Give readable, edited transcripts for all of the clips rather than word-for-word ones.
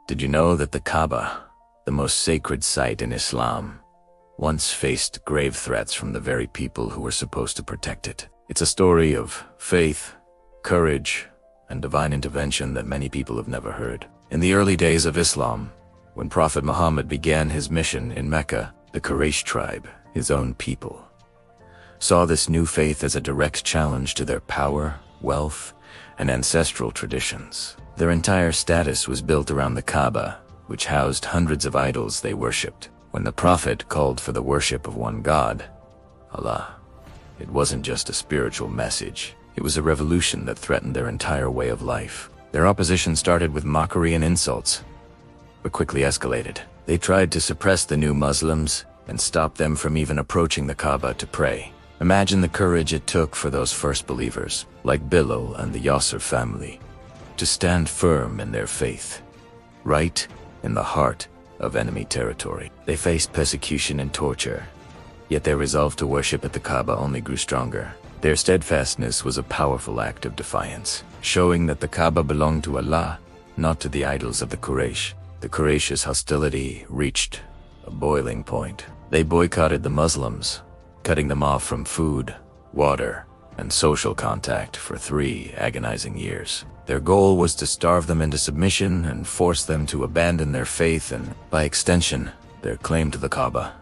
Did you know that the Kaaba, the most sacred site in Islam, once faced grave threats from the very people who were supposed to protect it? It's a story of faith, courage, and divine intervention that many people have never heard. In the early days of Islam, when Prophet Muhammad began his mission in Mecca, the Quraysh tribe, his own people, saw this new faith as a direct challenge to their power, wealth, and ancestral traditions. Their entire status was built around the Kaaba, which housed hundreds of idols they worshipped. When the Prophet called for the worship of one God, Allah, it wasn't just a spiritual message. It was a revolution that threatened their entire way of life. Their opposition started with mockery and insults, but quickly escalated. They tried to suppress the new Muslims and stop them from even approaching the Kaaba to pray. Imagine the courage it took for those first believers, like Bilal and the Yasser family, to stand firm in their faith, right in the heart of enemy territory. They faced persecution and torture, yet their resolve to worship at the Kaaba only grew stronger. Their steadfastness was a powerful act of defiance, showing that the Kaaba belonged to Allah, not to the idols of the Quraysh. The Quraysh's hostility reached a boiling point. They boycotted the Muslims, cutting them off from food, water, and social contact for 3 agonizing years. Their goal was to starve them into submission and force them to abandon their faith and, by extension, their claim to the Kaaba.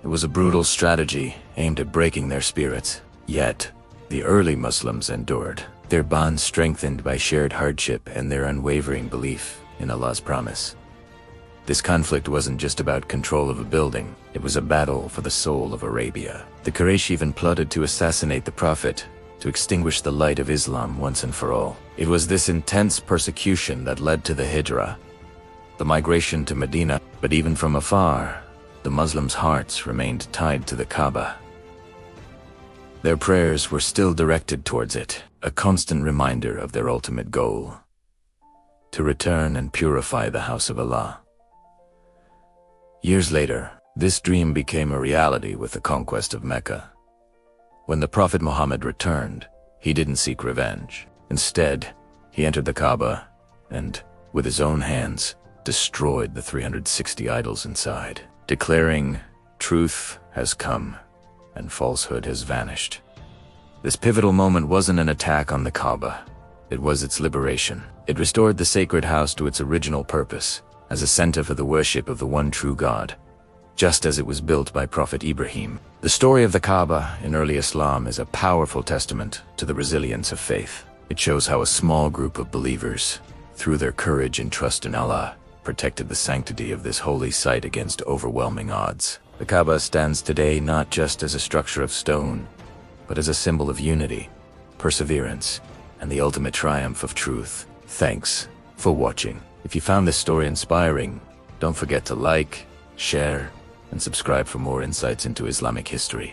It was a brutal strategy aimed at breaking their spirits. Yet, the early Muslims endured, their bond strengthened by shared hardship and their unwavering belief in Allah's promise. This conflict wasn't just about control of a building, it was a battle for the soul of Arabia. The Quraysh even plotted to assassinate the Prophet, to extinguish the light of Islam once and for all. It was this intense persecution that led to the Hijrah, the migration to Medina. But even from afar, the Muslims' hearts remained tied to the Kaaba. Their prayers were still directed towards it, a constant reminder of their ultimate goal: to return and purify the house of Allah. Years later, this dream became a reality with the conquest of Mecca. When the Prophet Muhammad returned, he didn't seek revenge. Instead, he entered the Kaaba and, with his own hands, destroyed the 360 idols inside, declaring, "Truth has come and falsehood has vanished." This pivotal moment wasn't an attack on the Kaaba. It was its liberation. It restored the sacred house to its original purpose, as a center for the worship of the one true God, just as it was built by Prophet Ibrahim. The story of the Kaaba in early Islam is a powerful testament to the resilience of faith. It shows how a small group of believers, through their courage and trust in Allah, protected the sanctity of this holy site against overwhelming odds. The Kaaba stands today not just as a structure of stone, but as a symbol of unity, perseverance, and the ultimate triumph of truth. Thanks for watching. If you found this story inspiring, don't forget to like, share, and subscribe for more insights into Islamic history.